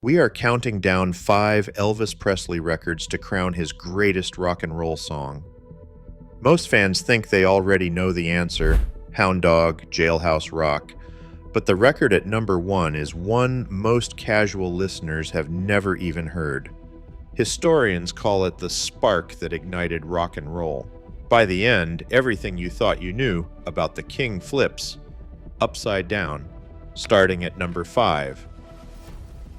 We are counting down 5 Elvis Presley records to crown his greatest rock and roll song. Most fans think they already know the answer, Hound Dog, Jailhouse Rock, but the record at number 1 is one most casual listeners have never even heard. Historians call it the spark that ignited rock and roll. By the end, everything you thought you knew about the king flips upside down, starting at number 5.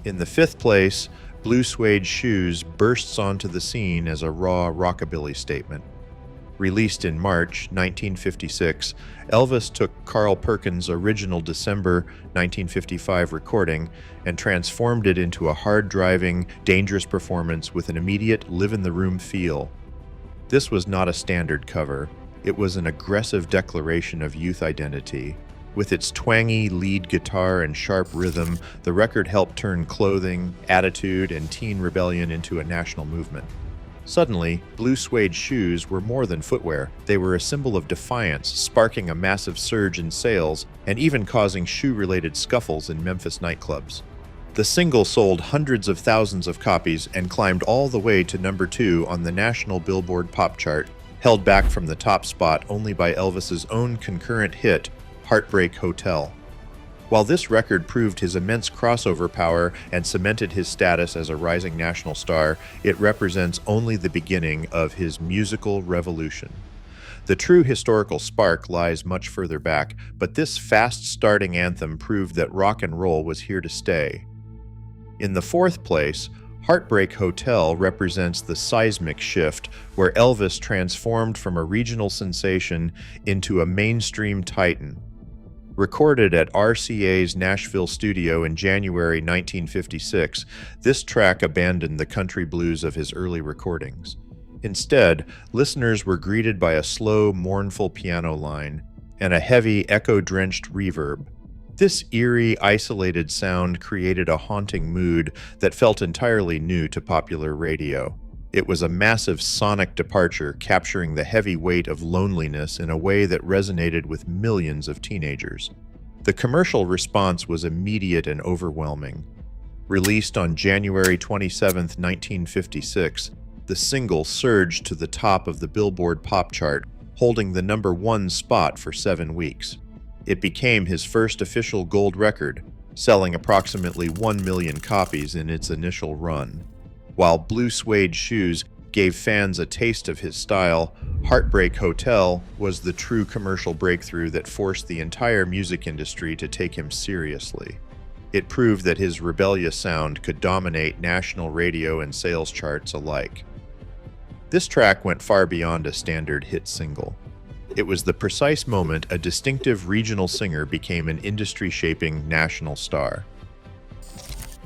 In the 5th place, Blue Suede Shoes bursts onto the scene as a raw rockabilly statement. Released in March 1956, Elvis took Carl Perkins' original December 1955 recording and transformed it into a hard-driving, dangerous performance with an immediate live-in-the-room feel. This was not a standard cover. It was an aggressive declaration of youth identity. With its twangy lead guitar and sharp rhythm, the record helped turn clothing, attitude, and teen rebellion into a national movement. Suddenly, Blue Suede Shoes were more than footwear. They were a symbol of defiance, sparking a massive surge in sales and even causing shoe-related scuffles in Memphis nightclubs. The single sold hundreds of thousands of copies and climbed all the way to number 2 on the national Billboard pop chart, held back from the top spot only by Elvis's own concurrent hit, Heartbreak Hotel. While this record proved his immense crossover power and cemented his status as a rising national star, it represents only the beginning of his musical revolution. The true historical spark lies much further back, but this fast-starting anthem proved that rock and roll was here to stay. In the 4th place, Heartbreak Hotel represents the seismic shift where Elvis transformed from a regional sensation into a mainstream titan. Recorded at RCA's Nashville studio in January 1956, this track abandoned the country blues of his early recordings. Instead, listeners were greeted by a slow, mournful piano line and a heavy, echo-drenched reverb. This eerie, isolated sound created a haunting mood that felt entirely new to popular radio. It was a massive sonic departure, capturing the heavy weight of loneliness in a way that resonated with millions of teenagers. The commercial response was immediate and overwhelming. Released on January 27, 1956, the single surged to the top of the Billboard pop chart, holding the number 1 spot for 7 weeks. It became his first official gold record, selling approximately 1 million copies in its initial run. While Blue Suede Shoes gave fans a taste of his style, Heartbreak Hotel was the true commercial breakthrough that forced the entire music industry to take him seriously. It proved that his rebellious sound could dominate national radio and sales charts alike. This track went far beyond a standard hit single. It was the precise moment a distinctive regional singer became an industry-shaping national star.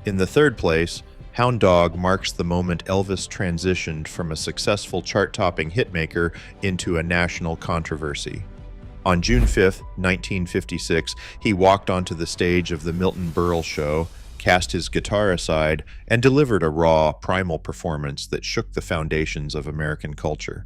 In the 3rd place, Hound Dog marks the moment Elvis transitioned from a successful chart-topping hitmaker into a national controversy. On June 5, 1956, he walked onto the stage of the Milton Berle Show, cast his guitar aside, and delivered a raw, primal performance that shook the foundations of American culture.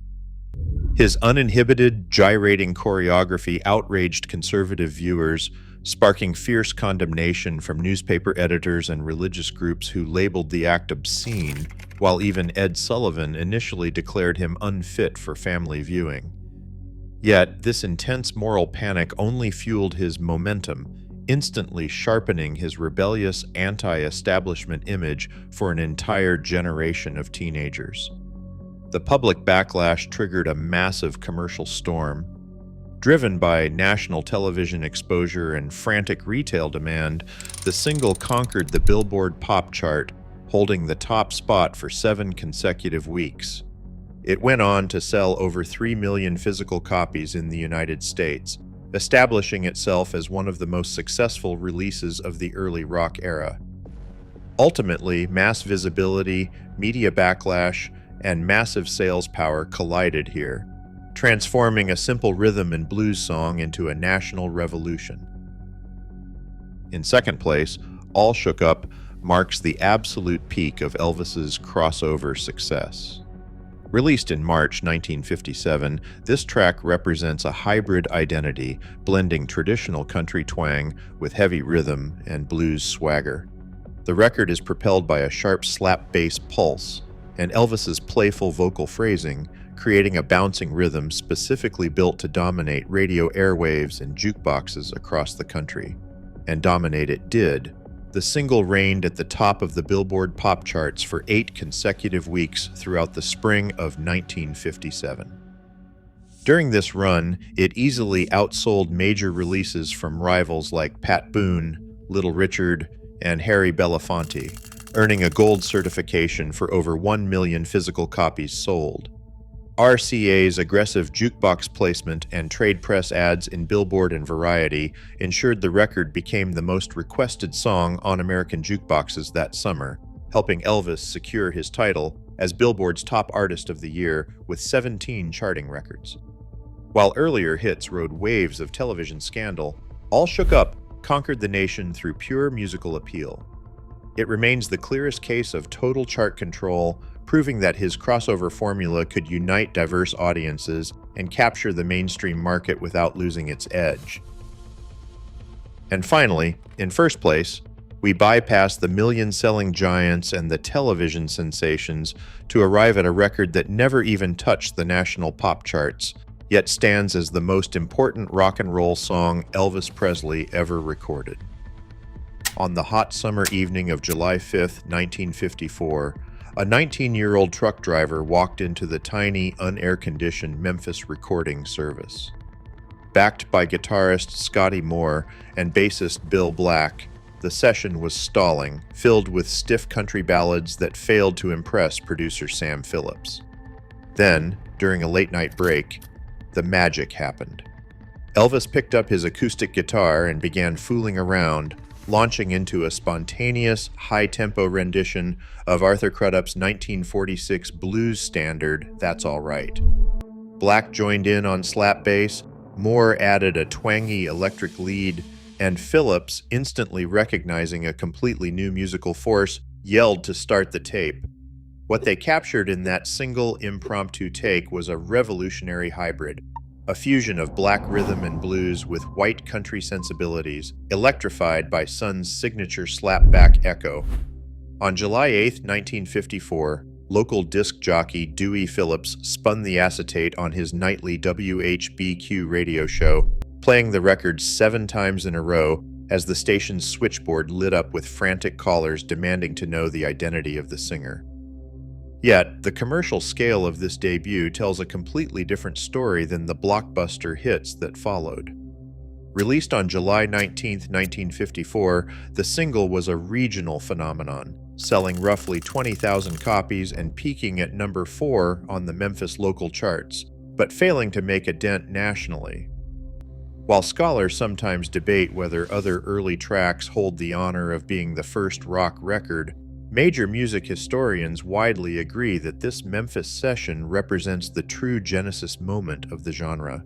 His uninhibited, gyrating choreography outraged conservative viewers, sparking fierce condemnation from newspaper editors and religious groups who labeled the act obscene, while even Ed Sullivan initially declared him unfit for family viewing. Yet, this intense moral panic only fueled his momentum, instantly sharpening his rebellious anti-establishment image for an entire generation of teenagers. The public backlash triggered a massive commercial storm. Driven by national television exposure and frantic retail demand, the single conquered the Billboard pop chart, holding the top spot for 7 consecutive weeks. It went on to sell over 3 million physical copies in the United States, establishing itself as one of the most successful releases of the early rock era. Ultimately, mass visibility, media backlash, and massive sales power collided here, transforming a simple rhythm and blues song into a national revolution. In 2nd place, All Shook Up marks the absolute peak of Elvis's crossover success. Released in March 1957, this track represents a hybrid identity, blending traditional country twang with heavy rhythm and blues swagger. The record is propelled by a sharp slap bass pulse and Elvis's playful vocal phrasing, creating a bouncing rhythm specifically built to dominate radio airwaves and jukeboxes across the country. And dominate it did. The single reigned at the top of the Billboard pop charts for 8 consecutive weeks throughout the spring of 1957. During this run, it easily outsold major releases from rivals like Pat Boone, Little Richard, and Harry Belafonte, earning a gold certification for over 1 million physical copies sold. RCA's aggressive jukebox placement and trade press ads in Billboard and Variety ensured the record became the most requested song on American jukeboxes that summer, helping Elvis secure his title as Billboard's top artist of the year with 17 charting records. While earlier hits rode waves of television scandal, All Shook Up conquered the nation through pure musical appeal. It remains the clearest case of total chart control, proving that his crossover formula could unite diverse audiences and capture the mainstream market without losing its edge. And finally, in first place, we bypass the million-selling giants and the television sensations to arrive at a record that never even touched the national pop charts, yet stands as the most important rock and roll song Elvis Presley ever recorded. On the hot summer evening of July 5, 1954, a 19-year-old truck driver walked into the tiny, unair-conditioned Memphis recording service. Backed by guitarist Scotty Moore and bassist Bill Black, the session was stalling, filled with stiff country ballads that failed to impress producer Sam Phillips. Then, during a late-night break, the magic happened. Elvis picked up his acoustic guitar and began fooling around, launching into a spontaneous, high-tempo rendition of Arthur Crudup's 1946 blues standard, That's All Right. Black joined in on slap bass, Moore added a twangy electric lead, and Phillips, instantly recognizing a completely new musical force, yelled to start the tape. What they captured in that single impromptu take was a revolutionary hybrid, a fusion of black rhythm and blues with white country sensibilities, electrified by Sun's signature slapback echo. On July 8, 1954, local disc jockey Dewey Phillips spun the acetate on his nightly WHBQ radio show, playing the record 7 times in a row as the station's switchboard lit up with frantic callers demanding to know the identity of the singer. Yet, the commercial scale of this debut tells a completely different story than the blockbuster hits that followed. Released on July 19, 1954, the single was a regional phenomenon, selling roughly 20,000 copies and peaking at number 4 on the Memphis local charts, but failing to make a dent nationally. While scholars sometimes debate whether other early tracks hold the honor of being the first rock record, major music historians widely agree that this Memphis session represents the true genesis moment of the genre.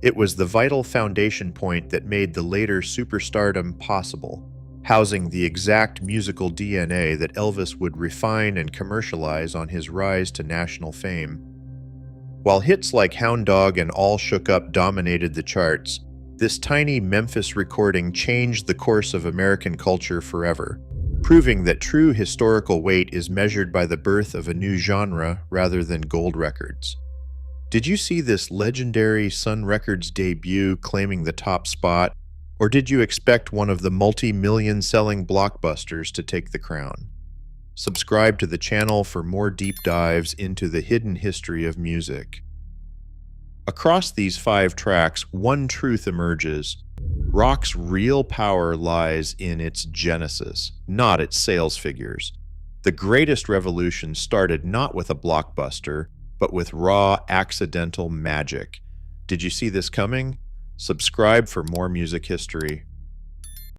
It was the vital foundation point that made the later superstardom possible, housing the exact musical DNA that Elvis would refine and commercialize on his rise to national fame. While hits like Hound Dog and All Shook Up dominated the charts, this tiny Memphis recording changed the course of American culture forever, proving that true historical weight is measured by the birth of a new genre rather than gold records. Did you see this legendary Sun Records debut claiming the top spot, or did you expect one of the multi-million selling blockbusters to take the crown? Subscribe to the channel for more deep dives into the hidden history of music. Across these 5 tracks, one truth emerges. Rock's real power lies in its genesis, not its sales figures. The greatest revolution started not with a blockbuster, but with raw, accidental magic. Did you see this coming? Subscribe for more music history.